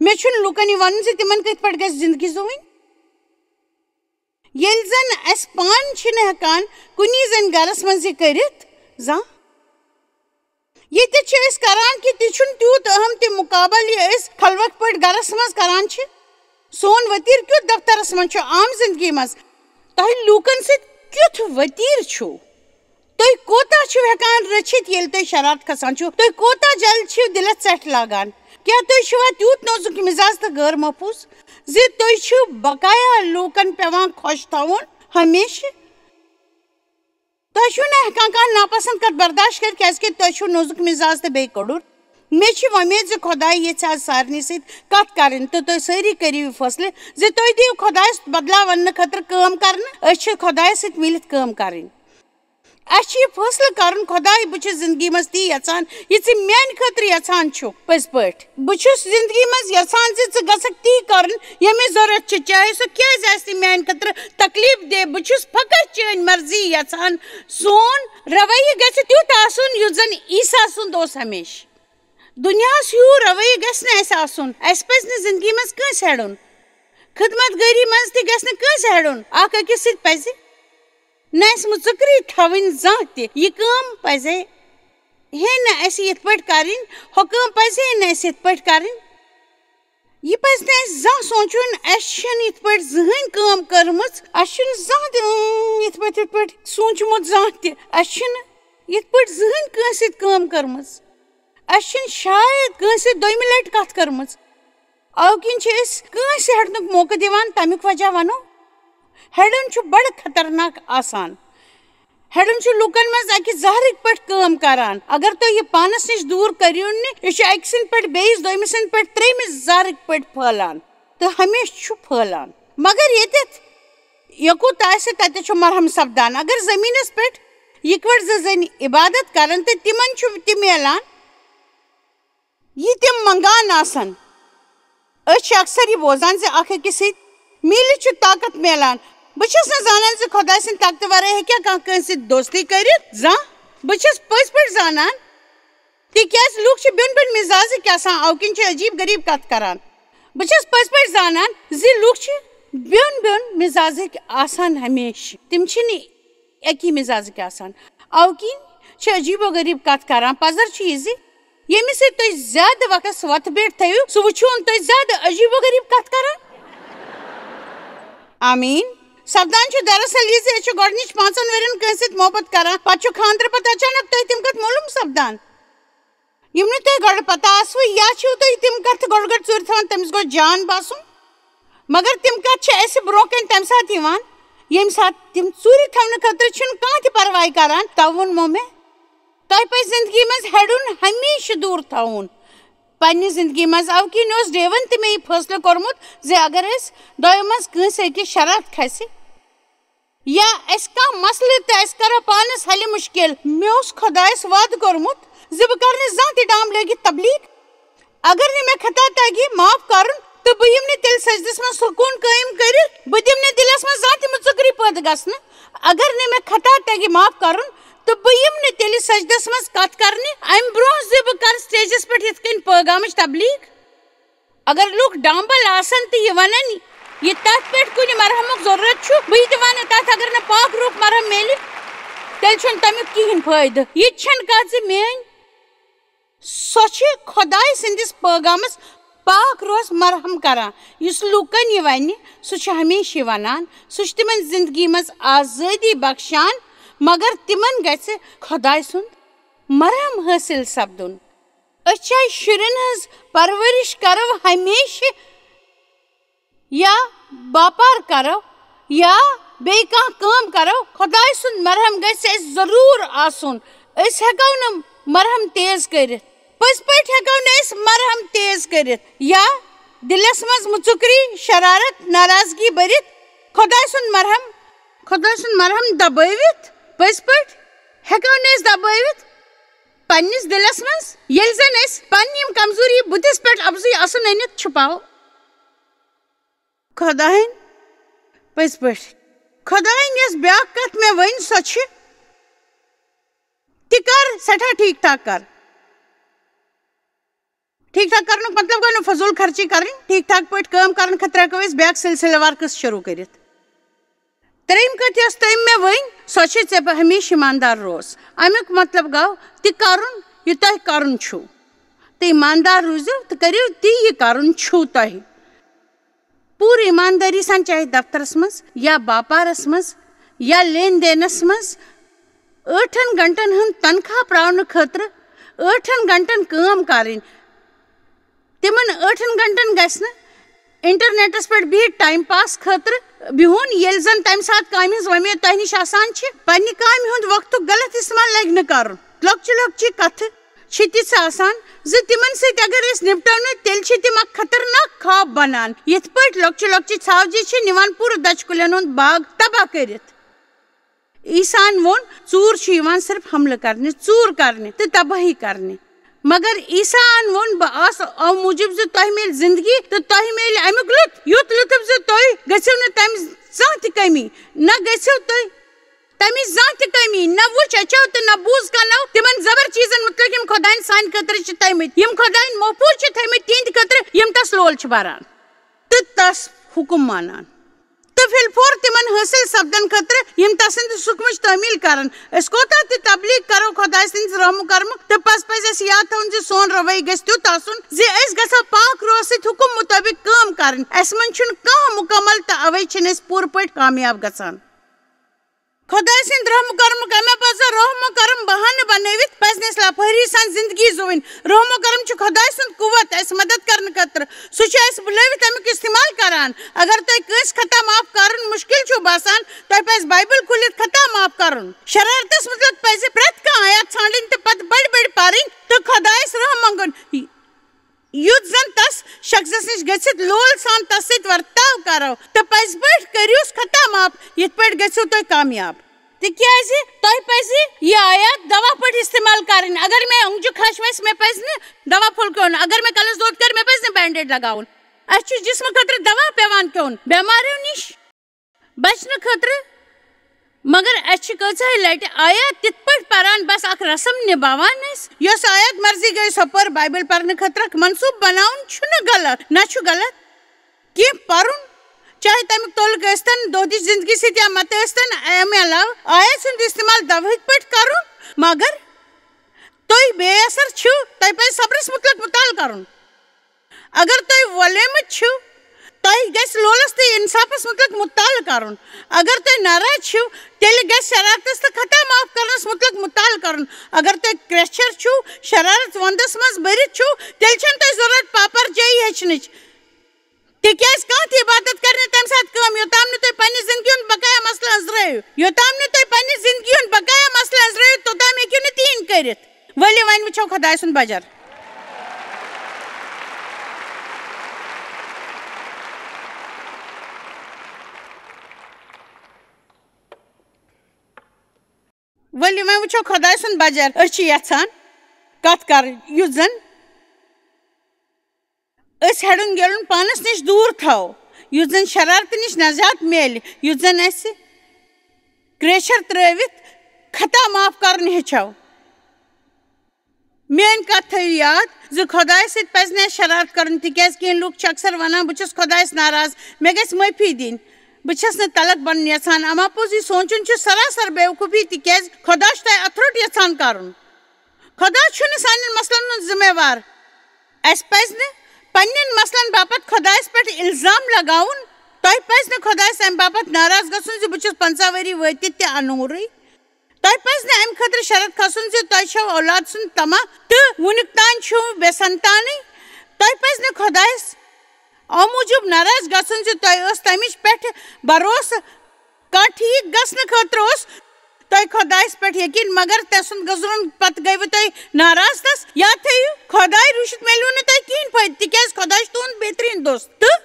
مے چھن لوکن یہ ون تمن کت پہ گھس زندگی زوین یل زن اس پان چھن ہکان کنی زن گرس من یہ کرت زان یہ کران کہ تہ چھن تیوت اہم تہ مقابل یہ خلوت پہ گرس مز کران چھ سون وتیر کیت دفترس من عام زندگی مز تہ لوکن ست کیت وتیر چھو تھی کوتا چھو ہیکان رچھت یل تھی شرارت کھسان چھو تھی کوتا جلد چھو دلت ژٹھ لاگان کیا تھی چھوا تیوت نازک مزاج تو غیر محفوظ زِ تھی چھو بقایا لوکن پیوان خوش تھاون ہمیشہ تھی چھو نہ ہیکان کانٛہہ ناپسند کت برداشت کر کیازکہ تھی چھو نازک مزاج تو بیٚیہِ کڑُر مے چھ وۄمید زِ خۄداے یژھِ آز سارنٕے سۭتۍ کتھ کرٕنۍ تہٕ تُہۍ سٲری کٔرِو یہِ فٲصلہٕ زِ تُہۍ دِیِو خۄدایس بدلا وننہٕ خٲطرٕ کٲم کرنہٕ أسۍ چھِ خۄدایس سۭتۍ مِلِتھ کٲم کرٕنۍ اس یہ فیصلہ کرن خدائے بچ زندگی مز تی یژھان یہ ژٕ میانہ خاطر یژھان چھُ پٔزۍ پٲٹھۍ بہٕ زندگی مز یژھان زِ ژٕ گژھکھ تی کرن ییٚمِچ ضرورت چھِ چاہے سُہ کیازِ آسہِ میانہ خاطر تکلیف دہ بہٕ فقط چٲنۍ مرضی یژھان سون رویہ گژھِ تیُتھ آسُن یُتھ زن عیسیٰ سُنٛد اوس ہمیشہ دنیاہس ہیوٗ رویہ گژھِ نہٕ اَسہِ آسُن اَسہِ پزِ نہٕ زندگی مز کٲنٛسہِ ہیڑُن خدمت گٲری مز تہِ گژھِ نہٕ کٲنٛسہِ ہیڑُن اکھ أکِس سۭتۍ پزِ نہ مُژُکری تھاوٕنۍ زانٛہہ تہِ یہ کٲم پزے ہے نہ اَسہِ یِتھ پٲٹھۍ کرٕنۍ ہۄ کٲم پزے نہٕ اَسہِ یِتھ پٲٹھۍ کرٕنۍ یہ پزِ نہٕ اَسہِ زانٛہہ سونٛچُن اَسہِ چھنہٕ یِتھ پٲٹھۍ زٕہٕنۍ کٲم کٔرمٕژ اَسہِ چھُنہٕ زانٛہہ تہِ یِتھ پٲٹھۍ سوٗنٛچمُت زانٛہہ تہِ اَسہِ چھُنہٕ یِتھ پٲٹھۍ زٕہٕنۍ کٲنٛسہِ سۭتۍ کٲم کٔرمٕژ اَسہِ چھنہٕ شاید کٲنٛسہِ سۭتۍ دوٚیمہِ لٹہِ کتھ کٔرمٕژ اَوٕ کِنۍ چھِ أسۍ کٲنٛسہِ ہیڑنُک موقعہٕ دِوان تمیُک وجہ ونو ہیڑُن چھُ بڑٕ خطرناک آسان ہیڑُن چھُ لوٗکن منٛز اکہِ زہرٕکۍ پٲٹھۍ کٲم کران اگر تُہۍ یہِ پانس نِش دوٗر کٔرِو نہٕ یہِ چھُ اکہِ سٕنٛدِ پٮ۪ٹھ بیٚیِس دوٚیمہِ سٕنٛدِ پٮ۪ٹھ ترٛیٚیِمِس زہرٕکۍ پٲٹھۍ پھٔہلان تہٕ ہمیشہٕ چھُ پھٔہلان مگر ییٚتٮ۪تھ یوٚکُت آسہِ تتٮ۪تھ چھُ مرہم سپدان اگر زٔمیٖنس پٮ۪ٹھ یِکوٹہٕ زٕ زنہِ عبادت کرن تہٕ تِمن چھُ تہِ میلان یہِ تِم منگان آسن أسۍ چھِ اکثر یہِ بوزان زِ اکھ أکِس سۭتۍ میٖلِتھ چھُ طاقت میلان بہٕ چھس نہٕ زانان زِ خۄداے سٕنٛدِ طاقتہٕ ورٲے ہیٚکیٛاہ کانٛہہ کٲنٛسہِ سۭتۍ دوستی کٔرِتھ زانٛہہ بہٕ چھس پٔزۍ پٲٹھۍ زانان تِکیٛازِ لُکھ چھِ بیٚن بیٚن مزاجٕکۍ آسان اَوٕ کِنۍ چھِ عجیٖب غریٖب کتھ کران بہٕ چھس پٔزۍ پٲٹھۍ زانان زِ لُکھ چھِ بیٚن بیٚن مزاجٕکۍ آسان ہمیشہ تِم چھِنہٕ اکی مزاجٕکۍ آسان اَوٕ کِنۍ چھِ عجیٖب و غریٖب کتھ کران پزر چھُ یہِ زِ ییٚمِس سۭتۍ تُہۍ زیادٕ وقت وۄتھٕ بیٹھ تھٲیِو سُہ وٕچھون تُہۍ زیادٕ عجیٖب و غریٖب کتھ کران آمیٖن سپدان چھُ دراصل یہ زِ أسۍ چھِ گۄڈنِچ 5 ؤرین کٲنٛسہِ سۭتۍ محبت کران پتہٕ چھُ خانٛدرٕ پتہٕ اچانک تۄہہِ تِم کتھ معلوٗم سپدان یِم نہٕ تۄہہِ گۄڈٕ پتہ آسوٕ یا چھِو تُہۍ تِم کتھٕ گۄڈٕ گۄڈٕ ژوٗرِ تھاوان تٔمِس گوٚژھ جان باسُن مگر تِم کتھٕ چھِ اَسہِ برونٛہہ کنہِ تمہِ ساتہٕ یِوان ییٚمہِ ساتہٕ تِم ژوٗرِ تھاونہٕ خٲطرٕ چھُنہٕ کانٛہہ تہِ پرواے کران توٕ ووٚنمو مےٚ تۄہہِ پزِ زندگی منٛز ہیڑُن ہمیشہٕ دوٗر تھاوُن پننہِ زندگی منٛز اَوٕ کِنۍ اوس ڈیوَن تہِ مےٚ یہِ فٲصلہٕ کوٚرمُت زِ اگر أسۍ دۄیو منٛز کٲنٛسہِ أکِس شرارت کھسہِ یا اَسہِ کانٛہہ مسلہٕ تہٕ أسۍ کرو پانس حلہِ مُشکِل مےٚ اوس خۄدایس وعدٕ کوٚرمُت زِ بہٕ کرٕ نہٕ زانٛہہ تہِ ڈام لٲگِتھ تبلیٖغ اگر نہٕ مےٚ خطا تگہِ معاف کرُن تہٕ بہٕ یِمہٕ نہٕ تیٚلہِ سجدس منٛز سکوٗن قٲیِم کٔرِتھ بہٕ دِمہٕ نہٕ دِلس منٛز زانٛہہ تہِ مُژُکری پٲدٕ گژھنہٕ اگر نہٕ مےٚ خطا تگہِ معاف کرُن تہٕ بہٕ یِمہٕ نہٕ تیٚلہِ سجدس منٛز کتھ کرنہِ امہِ برونٛہہ زِ بہٕ کرٕ سٹیجس پٮ۪ٹھ یِتھ کٔنۍ پٲغامٕچ تبلیٖغ اگر لُکھ ڈامبل آسن تہٕ یہِ ونن یہ تتھ پٮ۪ٹھ کُنہِ مرہمُک ضروٗرت چھُ بہٕ تہِ ونہٕ تتھ اگر نہٕ پاک روٗپ مرہم میلہِ تیٚلہِ چھُنہٕ تمیُک کِہینۍ فٲیدٕ یہِ تہِ چھنہٕ کتھ زِ میٲنۍ سۄ چھِ خۄداے سٕنٛدِس پٲغامس پاک روز مرہم کران یُس لوٗکن یہِ ونہِ سُہ چھُ ہمیشہِ ونان سُہ چھُ تِمن زندگی منٛز آزٲدی بخشان مگر تِمن گژھِ خۄداے سُنٛد مرہم حٲصِل سپدُن أسۍ چاہے شُرٮ۪ن ہٕنٛز پرورش کرو ہمیشہ یا باپار کرو یا بیٚیہِ کانٛہہ کٲم کرو خۄداے سُنٛد مرہم گژھِ اَسہِ ضروٗر آسُن أسۍ ہٮ۪کو نہٕ مرہم تیز کٔرِتھ پٔزۍ پٲٹھۍ ہٮ۪کو نہٕ أسۍ مرہم تیز کٔرِتھ یا دِلس منٛز مُژُکری شرارت ناراضگی بٔرِتھ خۄداے سُنٛد مرہم دبٲوِتھ پٔزۍ پٲٹھۍ ہٮ۪کو نہٕ أسۍ دبٲوِتھ پننِس دِلس منٛز ییٚلہِ زن أسۍ پننہِ یِم کمزوری بُتھِس پٮ۪ٹھ افضٕے اَسُن أنِتھ چھُپاوو خۄدایَن پٔزۍ پٲٹھۍ خۄدایَن یۄس بیٛاکھ کتھ مےٚ ؤنۍ سۄ چھِ تہِ کر سٮ۪ٹھاہ ٹھیٖک ٹھاک کر ٹھیک ٹھاک کرنک مطلب گو فضول خرچی کریں ٹھیک ٹھاک پہ کام کرن خطرہ ہیکو اس بیاکھ سلسلہ وار قصہ شروع کرت تریم کت یس تم مے ون سو ژے ہمیشہ ایماندار روز امیک مطلب گو تہ کرن یہ تہ کرن چھو تو ایماندار روزو تو کریو تی یہ کرن چھو تہ پور ایمانداری سان چاہے دفترس مز یا باپارس مز یا لین دینس مز 8 گھنٹن ہند تنخواہ پراؤن خاطر 8 گھنٹن کام کریں تمن 8 گھنٹن گھس انٹرنیٹس پہ بہت ٹائم پاس خاطر بہن یل زن تمہ سات کام ہز ومید تہ نش آسان پنہ کامہ ہند وقت غلط استعمال لگ نہ کر لکچہ لکچہ کتھ تیس آسان تمن ست اگر نپٹو تیل تم خطرناک خواب بنان یت پہ لکچہ لکچہ ژھاوجہ نوان پور دچ کلین ہند باغ تباہ کرت عیسان وون ژور صرف حملہ کرنے ژور کرنے تو تباہی کرنے مگر عیسان وون بہ آس او موجب تہ میل زندگی تو تہ میل امیک یت لطف تہ گژھو نہ تم زانہ تہ کمی نہ گژھو تہ تمچ زانہ تہ کمی نہ وچ اچو تو نہ بوز کنو تمن زبر چیزن متعلق یم خدائن سان خاطر تھمت یم خدائن محفوظ تھمت تہند خاطر یم تس لول بران تو تس حکم مانان تو فی الفور تمن حاصل سپدن خاطر یم تسند سکمچ تعمیل کرن اس کوتا تہ تبلیغ کرو خدا سند رحم کرم تو پس پز یاد تھون سون روی گژھِ تیُتھ آسن اس گژھو پاک روح ست حکم مطابق کام کرن اس من چھن کانٛہہ مکمل تو اوے چھن اس پور پٲٹھۍ کامیاب گژھان خدا سند رحم کرم کمہ پز رحم کرم بہانہ بنوت پز نس لاپہری سان زندگی زوین رحم کرم چھ خدا سند قوت اس مدد کرنے خاطر سہ اس بلوت امیک استعمال کران اگر تہ کس خطا معاف کرن مشکل چھ باسان تہ پز بائبل کھولت خطا معاف کرن شرارتس مطلق پز پرت کانٛہہ آیات ژھانڈن تو پتہ بڑ بڑ پرن تو خدایس رحم منگن یُتھ زن تس شخصس نش گژھت لول سان تس ست ورتاو کرو تو پز پہ کریوس خطا معاف یت پہ گژھو تہ کامیاب تکیاز تہ پز یہ آیات دوا پہ استعمال کریں اگر میں اونگجہ کھش ویس مے پز دوا پھول کھیون اگر میں کلس دود کر مے پز بینڈیڈ لگاؤن اس جسم خاطر دوا پیوان کھیون بیماریوں نش بچنے خاطر مگر اس لٹ آیات تت پہ پران بس اخ رسم نبھاوان یس آیات مرضی گئی سپر بائبل پرنے خاطر منصوب بناؤن چھُنہ غلط نہ چھُ غلط کی پرن چاہے تمیک تعلق ٲسۍتن دۄہدِچ زندگی سۭتۍ یا مت ٲسۍتن امہِ علاوٕ آیات سُنٛد استعمال دواہٕکۍ پٲٹھۍ کرُن مگر تُہۍ بے اثر چھِو تۄہہِ پزِ صبرس متعلق مطالعہ کرُن اگر تُہۍ وۄلیمٕتۍ چھِو تۄہہِ گژھِ لولس تہٕ انصافس متعلق مطالعہ کرُن اگر تُہۍ ناراض چھِو تیٚلہِ گژھِ شرارتس تہٕ خطا معاف کرنس متعلق مطالعہ کرُن اگر تُہۍ کرٛیچھر چھِو شرارت ونٛدس منٛز بٔرِتھ چھِو تیٚلہِ چھنہٕ تۄہہِ ضروٗرت پاپر جٲیی ہیٚچھنٕچ تکیاز کانٛہہ تہِ عبادت کرنہِ تمہِ ساتہٕ کٲم یوٚتام نہٕ تُہۍ پننہِ زندگی ہُنٛد بقایا مسلہٕ أنٛزرٲیِو یوٚتام نہٕ تُہۍ پننہِ زندگی ہُنٛد بقایا مسلہٕ أنٛزرٲیِو توٚتام ہیٚکِو نہٕ تہِ کٔرِتھ ؤلِو وۄنۍ وٕچھو خۄداے سُنٛد بجر ؤلِو وۄنۍ وٕچھو خۄداے سُنٛد بجر أسۍ چھِ یژھان کتھ کرٕنۍ یُس زن أسۍ ہیڈُن گیلُن پانس نش دوٗر تھاوو یُس زن شرارتہٕ نش نجات میلہِ یُس زن اسہِ کرٛیچھر ترٲوِتھ خطا معاف کرُن ہیٚچھو میٲنۍ کتھ تھٲیِو یاد زِ خۄدایس سۭتۍ پزِ نہٕ اسہِ شرارت کرُن تِکیازِ کینٛہہ لُکھ چھِ اکثر ونان بہٕ چھُس خۄدایس ناراض مےٚ گژھِ معٲفی دِنۍ بہٕ چھس نہٕ تلک بنُن یژھان اما پوٚز یہِ سونٛچُن چھُ سراسر بیوقوٗفی تِکیازِ خۄدا چھُ تۄہہِ اتھروٚٹ یژھان کرُن خۄدا چھُنہٕ سانٮ۪ن مسلن ہُنٛد ذمہٕ وار اسہِ پزِ نہٕ پننٮ۪ن مسلن باپتھ خۄدایس پٮ۪ٹھ الزام لگاوُن تۄہہِ پزِ نہٕ خۄدایس امہِ باپتھ ناراض گژھُن زِ بہٕ چھُس 50 ؤری وٲتِتھ تہِ انوٗرٕے تۄہہِ پزِ نہٕ امہِ خٲطرٕ شرط کھسُن زِ تۄہہِ چھو اولاد سُنٛد طمع تہٕ وُنیُک تام چھِو بے سنتانٕے تۄہہِ پزِ نہٕ خۄدایس او موٗجوٗب ناراض گژھُن زِ تۄہہِ ٲس تمِچ پٮ۪ٹھ بروسہٕ کانٛہہ ٹھیٖک گژھنہٕ خٲطرٕ اوس تۄہہِ خۄدایس پٮ۪ٹھ یقیٖن مگر تسُنٛد گُزرُن پتہٕ گٔیوٕ تُہۍ ناراض تس یاد تھٲیِو خۄداے روٗشِتھ میلیو نہٕ تۄہہِ کِہیٖنۍ فٲیدٕ تِکیازِ خۄدا چھُ تُہُنٛد بہتریٖن دوست تہٕ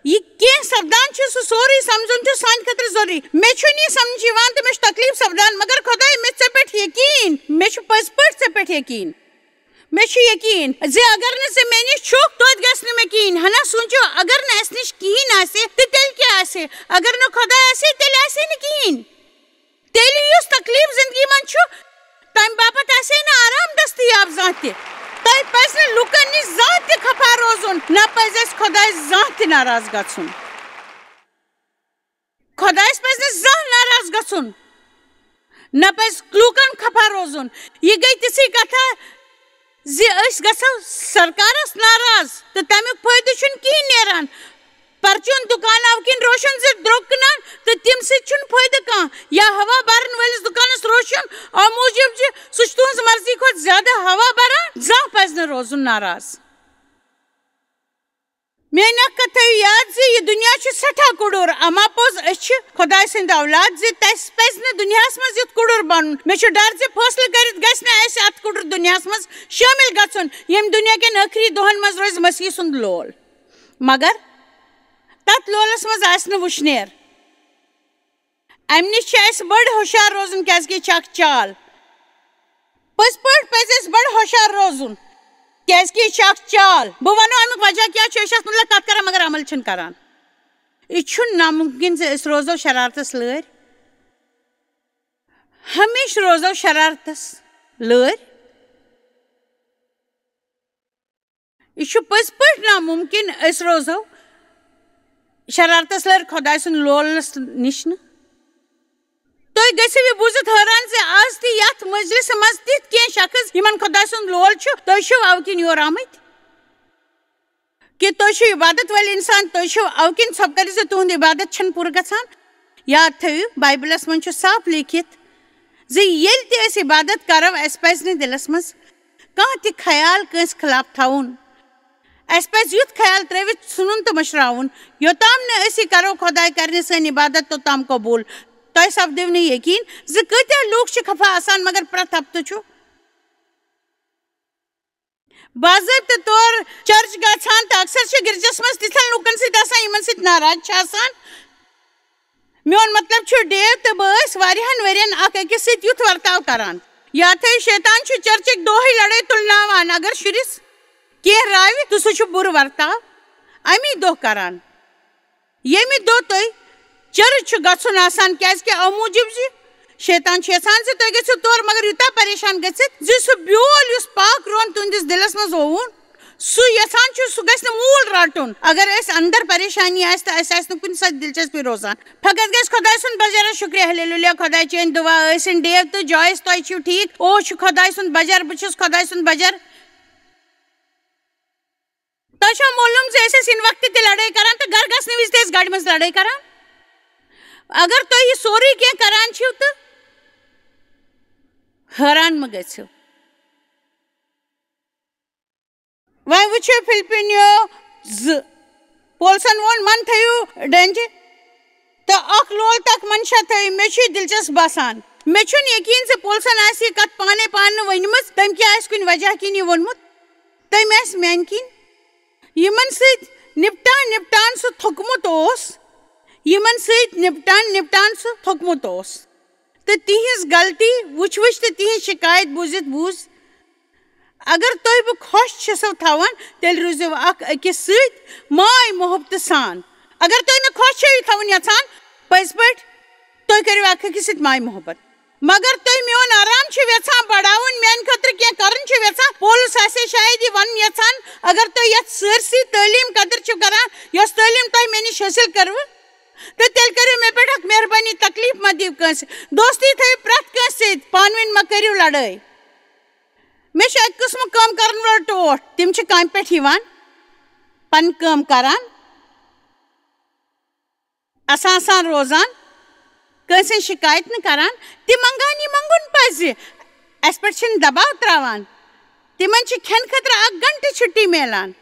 یہ کینٛہہ سپدان چھُ سُہ سورُے سمجھُن چھُ سانہِ خٲطرٕ ضروٗری مےٚ چھُنہٕ یہِ سمجھ یِوان تہٕ مےٚ چھُ تکلیٖف سپدان مگر خۄداے مےٚ چھُ ژےٚ پٮ۪ٹھ یقیٖن مےٚ چھُ پٔزۍ پٲٹھۍ ژےٚ پٮ۪ٹھ یقیٖن مےٚ چھُ یقیٖن زِ اگر نہٕ ژٕ مےٚ نِش چھُکھ توتہِ گژھِ نہٕ مےٚ کِہیٖنۍ ہنا سوٗنٛچِو اگر نہٕ اَسہِ نِش کِہیٖنۍ آسہِ تہٕ تیٚلہِ کیٛاہ آسہِ اگر نہٕ خۄداے آسہِ ہے تیٚلہِ آسہِ ہے نہٕ کِہیٖنۍ تیٚلہِ یُس تکلیٖف زندگی منٛز چھُ تمہِ باپتھ آسہِ ہے نہٕ آرام دٔستِیاب زانٛہہ تہِ تۄہہِ پزِ پزِ نہٕ لُکن نِش زانٛہہ تہِ خفا روزُن نہ پزِ اَسہِ خۄدایس زانٛہہ تہِ ناراض گژھُن خۄدایس پزِ نہٕ زانٛہہ ناراض گژھُن نہ پزِ لُکن خفا روزُن یہِ گٔے تِژھٕے کتھا زِ أسۍ گژھو سرکارس ناراض تہٕ تمیُک فٲیدٕ چھُنہٕ کِہیٖنۍ نیران پرچون دُکان اَوٕ کِنۍ روشن زِ درٛوگ کٕنان تہٕ تَمہِ سۭتۍ چھُنہٕ فٲیدٕ کانٛہہ یا ہوا بھرن وٲلِس دُکانس روشن اَمہِ موٗجوٗب زِ سُہ چھُ تُہنٛز مرضی کھۄتہٕ زیادٕ ہوا بھران زانٛہہ پزِ نہٕ روزُن ناراض میٲنۍ اکھ کتھ تھٲیِو یاد زِ یہِ دُنیا چھُ سٮ۪ٹھاہ کُڑُر اما پوٚز أسۍ چھِ خۄداے سٕنٛدۍ اولاد زِ تَسہِ پزِ نہٕ دُنیاہس منٛز یُتھ کُڑُر بنُن مےٚ چھُ ڈر زِ فٲصلہٕ کٔرِتھ گژھِ نہٕ اَسہِ اتھ کُڑُر دُنیاہس منٛز شٲمِل گژھُن ییٚمہِ دُنیا کٮ۪ن ٲخری دۄہن منٛز روزِ مسیح سُنٛد لول مگر تتھ لولس منٛز آسہِ نہٕ وٕشنیر امہِ نِش چھِ اَسہِ بٔڑ ہُشار روزُن کیازِ کہِ یہِ چھِ اکھ چال پٔزۍ پٲٹھۍ پزِ اَسہِ بڑٕ ہُشار روزُن کیازِ کہِ یہِ چھِ اکھ چال بہٕ ونو امیُک وجہ کیٛاہ چھُ أسۍ چھِ اتھ مُتعلق کتھ کران مگر عمل چھِنہٕ کران یہِ چھُنہٕ نامُمکِن زِ أسۍ روزو شرارتس لٲرۍ ہمیشہٕ روزو شرارتس لٲرۍ یہِ چھُ پٔزۍ پٲٹھۍ نامُمکِن أسۍ روزو شرارتس لٲرۍ خۄداے سُنٛد لولس نِش نہٕ تُہۍ گٔژھِو یہِ بوٗزِتھ حٲران زِ آز تہِ یتھ مجلسہٕ منٛز تِتھۍ کینٛہہ شخص یِمن خۄداے سُنٛد لول چھُ تُہۍ چھِو اَوٕ کِنۍ یور آمٕتۍ کہِ تُہۍ چھِو عبادت وٲلۍ انسان تُہۍ چھِو اَوٕ کِنۍ ژھۄپہٕ کٔرِتھ زِ تُہُنٛد عبادت چھنہٕ پوٗرٕ گژھان یاد تھٲیِو بایبلس منٛز چھُ صاف لیٖکھِتھ زِ ییٚلہِ تہِ أسۍ عبادت کرو اَسہِ پزِ نہٕ دِلس منٛز کانٛہہ تہِ خیال کٲنٛسہِ خٕلاف تھاوُن اَسہِ پزِ یُتھ خیال ترٲوِتھ ژھٕنُن تہٕ مٔشراوُن یوٚتام نہٕ أسۍ یہِ کرو خۄداے کرِ نہٕ سٲنۍ عبادت توٚتام قبوٗل تۄہہِ سپدِو نہٕ یقیٖن زِ کۭتیاہ لوٗکھ چھِ خفا آسان مگر پرٛٮ۪تھ ہفتہٕ چھُ باضٲبطہٕ طور چرچ گژھان تہٕ اکثر چھِ گرجس منٛز تِتھٮ۪ن لوٗکن سۭتۍ آسان یِمن سۭتۍ ناراض چھِ آسان میون مطلب چھُ ڈیو تہٕ بہٕ ٲسۍ واریاہن ؤرین اکھ أکِس سۭتۍ یُتھ ورتاو کران یاد تھٲیِو شیطان چھُ چرچٕکۍ دۄہے لڑٲے تُلناوان اگر شُرِس کینٛہہ راوِ تہٕ سُہ چھُ بُرٕ ورتاو امی دۄہ کران ییٚمہِ دۄہ تُہۍ چرچ چھُ گژھُن آسان کیازِ کہِ اَمہِ موٗجوٗب زِ شیطان چھُ یژھان زِ تُہۍ گٔژھِو تور مگر یوٗتاہ پریشان گٔژھِتھ زِ سُہ بیول یُس پاک روٚن تُہنٛدِس دِلس منٛز ہووُن سُہ یژھان چھُ سُہ گژھِ نہٕ موٗل رٹُن اگر أسۍ انٛدر پریشٲنی آسہِ تہٕ اَسہِ آسہِ نہٕ کُنہِ ساتہٕ دلچسپی روزان فقط گژھِ خۄداے سُنٛد بجارس شُکریہ ہلیلوٗیا خۄداے چٲنۍ دُعا ٲسِن ڈیو تہٕ جویس تۄہہِ چھِو ٹھیٖک او چھُ خۄداے سُنٛد بجر بہٕ چھُس خۄداے سُنٛد بجر تۄہہِ چھوا معلوٗم زِ أسۍ ٲسۍ ییٚمہِ وقتہٕ تہِ لڑٲے کران تہٕ گرٕ گژھنہٕ وِزِ تہِ ٲسۍ گاڑِ منٛز لڑٲے کران اگر تُہۍ یہِ سورُے کینٛہہ کران چھِو تہٕ حٲران مہٕ گٔژھِو وۄنۍ وٕچھِو فِلپِنیو 2 پولسن ووٚن من تھٲیِو ڈنٛجہِ تہٕ اکھ لول تکھ منشا تھٲیِو مےٚ چھُ یہِ دلچسپ باسان مےٚ چھُنہٕ یقیٖن زِ پولسن آسہِ یہِ کتھ پانے پانہٕ ؤنمٕژ تٔمۍ کیٛاہ آسہِ کُنہِ وجہ کِنۍ یہِ ووٚنمُت تٔمۍ آسہِ میانہِ کِنۍ یِمن سۭتۍ نپٹان سُہ تھوٚکمُت اوس سُہ تھوٚکمُت اوس تہٕ تِہنٛز غلطی وٕچھ تہٕ تِہنٛز شِکایت بوٗزِتھ بوٗز اگر تُہۍ بہٕ خۄش چھسو تھاوان تیٚلہِ روٗزِو اکھ أکِس سۭتۍ ماے محبتہٕ سان اگر تُہۍ مےٚ خۄش چھِو تھاوُن یژھان پٔزۍ پٲٹھۍ تُہۍ کٔرِو اکھ أکِس سۭتۍ ماے محبت مگر تُہۍ میون آرام چھِو یژھان بڑاوُن میانہِ خٲطرٕ کینٛہہ کرُن چھِو یژھان پولس آسہِ شاید یہِ ونُن یژھان اگر تُہۍ یتھ سٲرسٕے تعلیٖم قدر چھِو کران یۄس تعلیٖم تۄہہِ مےٚ نِش حٲصِل کٔروٕ تہٕ تیٚلہِ کٔرِو مےٚ پٮ۪ٹھ اکھ مہربٲنی تکلیٖف مہ دِیِو کٲنٛسہِ دوستی تھٲیِو پرٛٮ۪تھ کٲنٛسہِ سۭتۍ پانہٕ ؤنۍ مہ کٔرِو لڑٲے مےٚ چھُ اکہِ قٕسمُک کٲم کرن وول ٹوٹھ تِم چھِ کامہِ پٮ۪ٹھ یِوان پنٕنۍ کٲم کران آسان روزان کٲنٛسہِ ہٕنٛز شِکایت نہٕ کران تِم منٛگان یہِ منٛگُن پزِ اَسہِ پٮ۪ٹھ چھِنہٕ دباو تراوان تِمن چھِ کھٮ۪نہٕ خٲطرٕ 1 گنٹہٕ چھُٹی میلان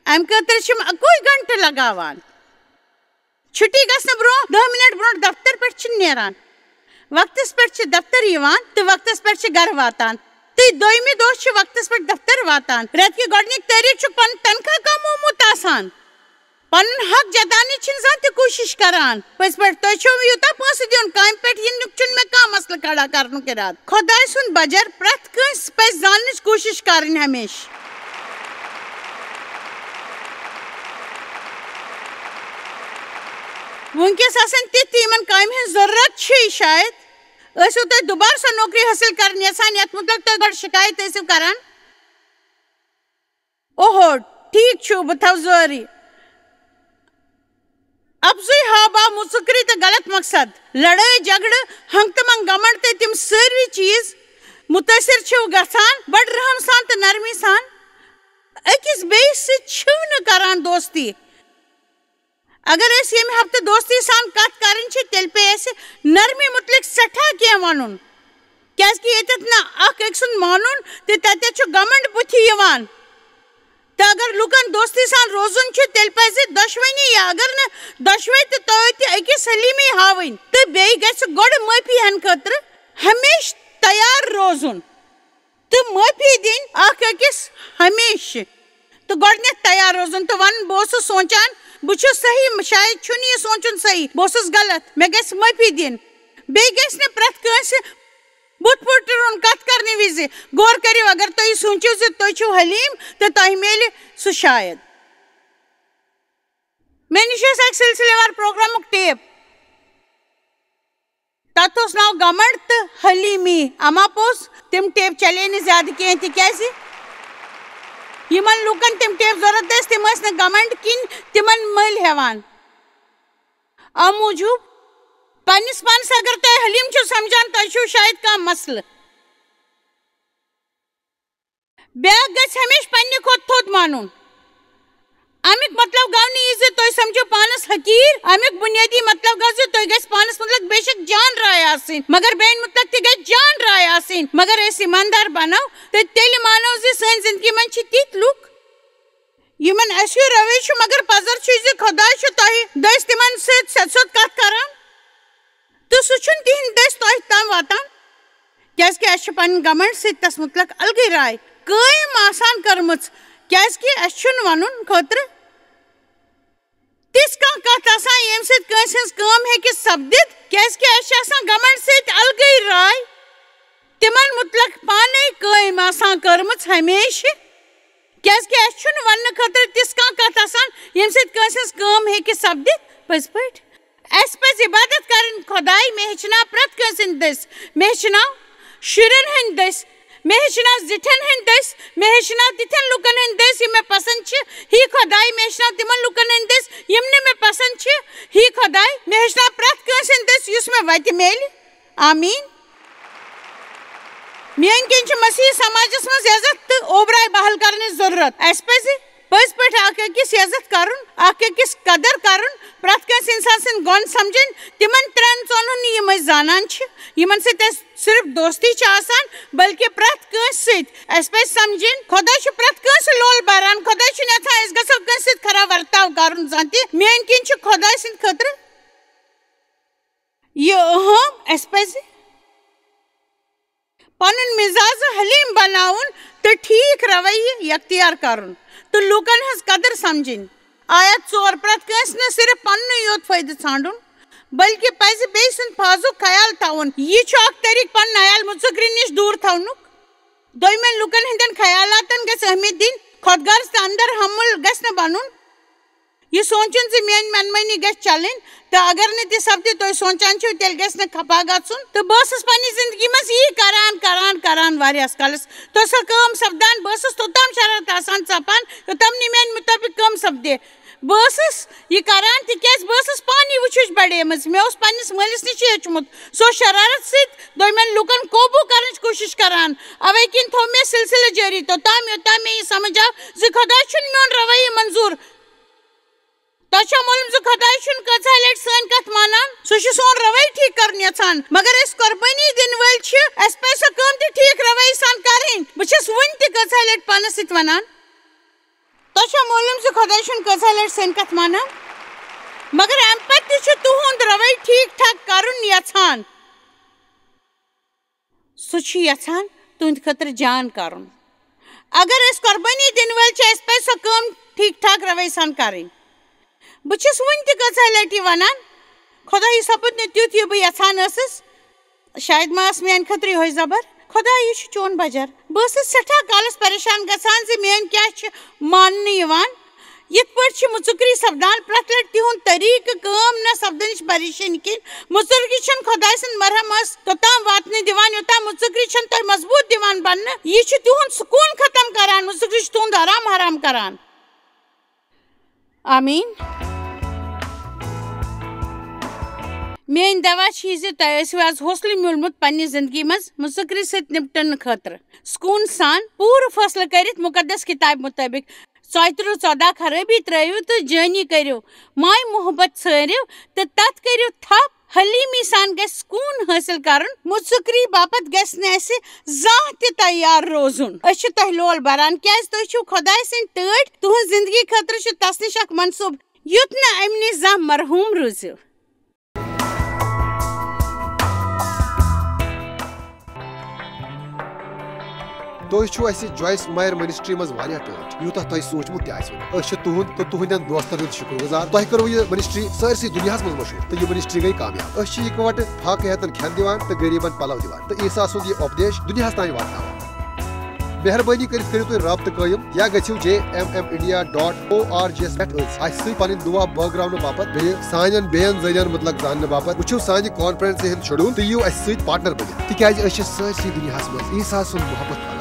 امہِ خٲطرٕ چھِم 21 گنٹہٕ لگاوان چھُٹی گژھنہٕ برٛونٛہہ 10 مِنٹ برٛونٛٹھ دفتر پٮ۪ٹھ چھِ نیران وقتس پٮ۪ٹھ چھِ دفتر یِوان تہٕ وقتس پٮ۪ٹھ چھِ گرٕ واتان تہٕ دوٚیمہِ دۄہ چھِ وقتس پٮ۪ٹھ دفتر واتان رٮ۪تہٕ کہِ گۄڈٕنِکۍ تٲریٖخ چھُکھ پنُن تنخواہ کمومُت آسان پنُن حق جتاونٕچ چھِنہٕ زانٛہہ تہِ کوٗشِش کران پٔزۍ پٲٹھۍ تۄہہِ چھُو یوٗتاہ پونٛسہٕ دیُن کامہِ پٮ۪ٹھ یِنُک چھُنہٕ مےٚ کانٛہہ مسلہٕ کھڑا کرنُک اِرادٕ خۄداے سُنٛد بجر پرٛٮ۪تھ کٲنٛسہِ پزِ زاننٕچ کوٗشِش کرٕنۍ ہمیشہٕ وٕنکیٚس آسن تِتھۍ یِمن کامہِ ہٕنٛز ضروٗرت چھِ شاید ٲسِو تُہۍ دُبارٕ سۄ نوکری حٲصِل کرٕنۍ یژھان یتھ مُتعلق تُہۍ گۄڈٕ شِکایت ٲسِو کران اوہو ٹھیک چھو بہ تھو زوری افزوی ہابا مسکری تو غلط مقصد لڑائی جھگڑ ہنگ تہ منگ گمنڈ تے تم ساروی چیز متاثر چھو گژھان بڑ رحم سان تو نرمی سان اکس بیس ست چھو نہ کران دوستی اگر اس یم ہفتہ دوستی سان کت کرن چھ تیل پہ اس نرمی متعلق سٹھا کی ونن کیاز کہ یتت نہ اخ ایک سن مانن تے تتے چھ گمنڈ بتھی یوان تو اگر لوکن دوستی سان روزن چھ تیل پہ دشوینی یا اگر نہ دشوی تو توتی اکس حلیمی ہاون تو بیٚیہِ گژھِ گۄڈٕ معافی ہن خٲطرٕ ہمیشہ تیار روزن تو معافی دن اخ اکس ہمیشہ تو گۄڈنیتھ تیار روزن تو ون بہٕ سونچان بہٕ چھُس صحیح شاید چھُنہٕ یہِ سونچُن صحیح بہٕ غلط مےٚ گژھِ معافی دِنۍ بیٚیہِ گژھِ نہٕ پرٛٮ۪تھ کٲنٛسہِ بُتھ پھُٹرُن کتھ کرنہٕ وِزِ غور کٔرِو اگر تُہۍ سوٗنچِو زِ تُہۍ چھِو حلیٖم تہٕ تۄہہِ میلہِ سُہ شاید مےٚ نِش اوس اکھ سلسلہٕ وار پروگرامُک ٹیپ تتھ اوس ناو گمنڈ تہٕ حلیٖمی اما پوٚز تِم ٹیپ چلے نہٕ زیادٕ کینٛہہ تِکیازِ یمن لوکن تم ٹیپ ضرورت ٲسۍ تِم ٲسۍ نہٕ گمنڈ کِنۍ تِمن مٔلۍ ہٮ۪وان اَمہِ موٗجوٗب پننس پانس اگر تُہۍ حلیٖم چھِو سمجھان تۄہہِ چھُو شاید کانٛہہ مسلہٕ بیٛاکھ گژھِ ہمیشہٕ پننہِ کھۄتہٕ تھوٚد مانُن امیُک مطلب گوٚو نہٕ یہِ زِ تُہۍ سمجھِو پانس حقیٖر امیُک بُنیٲدی مطلب گوٚو زِ تُہۍ گژھِ پانس متعلق بے شک جان راے آسٕنۍ مگر بیٚیَن متعلق تہِ گژھِ جان راے آسٕنۍ مگر أسۍ ایٖماندار بنو تہٕ تیٚلہِ مانو زِ سٲنۍ زندگی منٛز چھِ تِتھۍ لُکھ یمن اَسہِ ہیوٗ رویہ چھُ مگر پزر چھُ زِ خۄداے چھُ تۄہہِ دٔسۍ تِمن سۭتۍ سیٚد سیوٚد کتھ کران تہٕ سُہ چھُنہٕ تِہنٛدۍ دٔسۍ تۄہہِ تام واتان کیازِ کہ اَسہِ چھِ پنٕنۍ گمنڈ سۭتۍ تس متعلق الگٕے راے قٲیِم آسان کٔرمٕژ کیازِ کہ اَسہِ چھُنہٕ ونُن خٲطرٕ تِژھ کانٛہہ کتھ آسان ییٚمہِ سۭتۍ کٲنٛسہِ ہٕنٛز کٲم ہیٚکہِ سپدِتھ کیازِ کہ اَسہِ چھِ آسان گمنڈ سۭتۍ الگٕے راے تِمن متعلق پانے قٲیِم آسان کٔرمٕژ ہمیشہ کیازِ کہ اَسہِ چھُنہٕ وننہٕ خٲطرٕ تِژھ کانٛہہ کتھ آسان ییٚمہِ سۭتۍ کٲنٛسہِ ہٕنٛز کٲم ہیٚکہِ سپدِتھ پٔزۍ پٲٹھۍ اَسہِ پزِ عبادت کرٕنۍ خۄداے مےٚ ہیٚچھناو پرٛٮ۪تھ کٲنٛسہِ ہٕنٛدۍ دٔسۍ مےٚ ہیٚچھناو شُرٮ۪ن ہٕنٛدۍ دٔسۍ مےٚ ہیٚچھناو زِٹھٮ۪ن ہٕنٛدۍ دٔسۍ مےٚ ہیٚچھناو تِتھٮ۪ن لُکن ہٕنٛدۍ دٔسۍ یِم مےٚ پسنٛد چھِ ہی خۄداے مےٚ ہیٚچھناو تِمن لُکن ہٕنٛدۍ دٔسۍ یِم نہٕ مےٚ پسنٛد چھِ ہی خۄداے مےٚ ہیٚچھناو پرٛٮ۪تھ کٲنٛسہِ ہٕنٛدۍ دٔسۍ یُس مےٚ وتہِ میلہِ آمیٖن میٲنۍ کِنۍ چھِ مسیحی سماجس منٛز عزت تہٕ اوبراے بحال کرنٕچ ضروٗرت اَسہِ پزِ پٔزۍ پٲٹھۍ اکھ أکِس عزت کرُن اکھ أکِس قدر کرُن پرٛٮ۪تھ کٲنٛسہِ انسان سٕنٛدۍ گۄن سمجھٕنۍ تِمن ترٛٮ۪ن ژۄنہن نہٕ یِم أسۍ زانان چھِ یِمن سۭتۍ اَسہِ صرف دوستی چھِ آسان بلکہِ پرٛٮ۪تھ کٲنٛسہِ سۭتۍ اَسہِ پزِ سمجھٕنۍ خۄدا چھُ پرٛٮ۪تھ کٲنٛسہِ لول بھران خۄدا چھُنہٕ یژھان أسۍ گژھو کٲنٛسہِ سۭتۍ خراب ورتاو کرُن زانٛہہ تہِ میٲنۍ کِنۍ چھُ خۄداے سٕنٛدِ خٲطرٕ یہِ اہم اَسہِ پزِ پنُن مزاج حلیٖم بناوُن تہٕ ٹھیٖک رویہِ اختیار کرُن تہٕ لوٗکن ہٕنٛز قدر سمجھٕنۍ آیت 4 پرٛٮ۪تھ کٲنٛسہِ نہٕ صرف پننُے یوت فٲیدٕ ژھانڈُن بلکہِ پزِ بیٚیہِ سُنٛد فاضُک خیال تھاوُن یہِ چھُ اکھ طریٖقہٕ پنُن عیال مُژکری نِش دوٗر تھاونُک دوٚیمٮ۪ن لُکن ہٕنٛدٮ۪ن خیالاتن گژھِ اہمیت دِنۍ خۄدغرض تہٕ اندر حمل گژھِ نہٕ بنُن یہِ سونچُن زِ میٲنۍ منمٲنی گژھِ چلٕنۍ تہٕ اگر نہٕ تہِ سپدِ تُہۍ سونچان چھِو تیٚلہِ گژھِ نہٕ خفا گژھُن تہٕ بہٕ ٲسٕس پننہِ زندگی منٛز یی کران واریاہس کالس تہٕ سۄ کٲم سپدان بہٕ ٲسٕس توٚتام شرارت آسان ژپان یوٚتام نہٕ میانہِ مُطٲبق کٲم سپدِ بہٕ ٲسٕس یہِ کران تِکیازِ بہٕ ٲسٕس پانہٕ یہِ وٕچھِتھ بڑیمٕژ مےٚ اوس پننِس مٲلِس نِش ہیٚوچھمُت سُہ اوس شرارت سۭتۍ دوٚیمٮ۪ن لُکن قوبوٗ کرنٕچ کوٗشش کران اوے کِنۍ تھوٚو مےٚ سلسلہٕ جٲری توٚتام یوٚتام مےٚ یہِ سمجھ آو زِ خۄداے چھُنہٕ میون رویہِ منظوٗر تۄہہِ چھا معلوٗم زِ خۄداے چھُنہٕ کۭژاہ لٹہِ سٲنۍ کتھ مانان سُہ چھُ سون رویہِ ٹھیٖک کرُن یژھان مگر أسۍ قۄربٲنی دِنہٕ وٲلۍ چھِ اَسہِ پزِ سۄ کٲم تہِ ٹھیٖک رویہِ سان کرٕنۍ بہٕ چھَس وُنہِ تہِ کۭژاہ لٹہِ پانس سۭتۍ ونان تۄہہِ چھا معلوٗم زِ خۄداے چھُنہٕ کۭژاہ لٹہِ سٲنۍ کتھ مانان مگر امہِ پتہٕ تہِ چھُ تُہُنٛد رویہِ ٹھیٖک ٹھاک کرُن یژھان سُہ چھُ یژھان تُہنٛدِ خٲطرٕ جان کرُن اگر أسۍ قۄربٲنی دِنہٕ وٲلۍ چھِ اَسہِ پزِ سۄ کٲم ٹھیٖک ٹھاک رویہِ سان کرٕنۍ بہٕ چھَس وُنہِ تہِ کۭژاہ لٹہِ یہِ ونان خۄدا یہِ سپُد نہٕ تیُتھ یہِ بہٕ یژھان ٲسٕس شاید ما ٲس میانہِ خٲطرٕ یِہوے زبر خۄدا یہِ چھُ چون بجر بہٕ ٲسٕس سٮ۪ٹھاہ کالس پریشان گژھان زِ میٲنۍ کیاہ چھِ ماننہٕ یِوان یت پٲٹھۍ چھِ مُژُکری سپدان پرٛٮ۪تھ لٹہِ تِہُنٛد طریٖقہٕ کٲم نہ سپدنٕچ پریشٲنی کِنۍ. مُژُرگی چھنہٕ خۄداے سٕنٛد مرہم ٲس توٚتام واتنہٕ دِوان یوٚتام مُژُکری چھنہٕ تۄہہِ مضبوٗط دِوان بننہٕ. یہِ چھُ تِہُنٛد سکوٗن ختم کران. مُژُکری چھُ تُہُنٛد حرام کران. آمیٖن. میٲنۍ دوا چھِ زِ تۄہہِ ٲسِو آز حوصلہٕ میوٗلمُت پننہِ زندگی منٛز مُژُکری سۭتۍ نمٹنہٕ خٲطرٕ سکوٗن سان پوٗرٕ فٲصلہٕ کٔرِتھ مُقدس کِتابہِ مُطٲبِق. 34-14 خرٲبی ترٲیِو تہٕ جٲنی کٔرِو. ماے محبت ژھٲرِو تہٕ تتھ کٔرِو تھپھ. حلیٖمی سان گژھِ سکوٗن حٲصِل کرُن. مُژُکری باپتھ گژھِ نہٕ اَسہِ زانٛہہ تہِ تیار روزُن. أسۍ چھِ تۄہہِ لول بران کیازِ تُہۍ چھِو خۄداے سٕنٛدۍ ٹٲٹھۍ. تُہنٛز زندگی خٲطرٕ چھُ تس نِش اکھ منصوٗبہٕ یُتھ نہٕ امہِ نِش زانٛہہ مرحوٗم روٗزِو. تُہۍ چھِو اَسہِ جویس مایر منسٹری منٛز واریاہ ٹٲٹھۍ یوٗتاہ تۄہہِ سوٗنٛچمُت تہِ آسِوٕ. أسۍ چھِ تُہُنٛد تہٕ تُہنٛدٮ۪ن دوستن ہُنٛد شُکر گُزار. تۄہہِ کٔرٕو یہِ منسٹری سٲرسٕے دُنیاہس منٛز مشہوٗر تہٕ یہِ منسٹری گٔیہِ کامیاب. أسۍ چھِ اِکوٹہٕ فاقہٕ ہٮ۪تن کھٮ۪ن دِوان تہٕ غریٖبن پلو دِوان تہٕ عیٖسا سُنٛد یہِ اُپدیش دُنیاہس تانۍ واتناوان. مہربٲنی کٔرِتھ کٔرِو تُہۍ رٲبطہٕ قٲیِم یا گٔژھِو JMMindia.org پٮ۪ٹھ اَسہِ سۭتۍ پنٕنۍ دُعا بٲگراونہٕ باپتھ بیٚیہِ سانٮ۪ن بیٚین ذٔریعن مُتعلق زاننہٕ باپتھ وٕچھِو سانہِ کانفرنسہِ ہُنٛد شڈوٗل تہٕ یِیِو اَسہِ سۭتۍ پارٹنر بٔنِتھ تِکیازِ أسۍ چھِ سٲرسٕے دُنیاہس منٛز عیٖسا سُنٛد محبت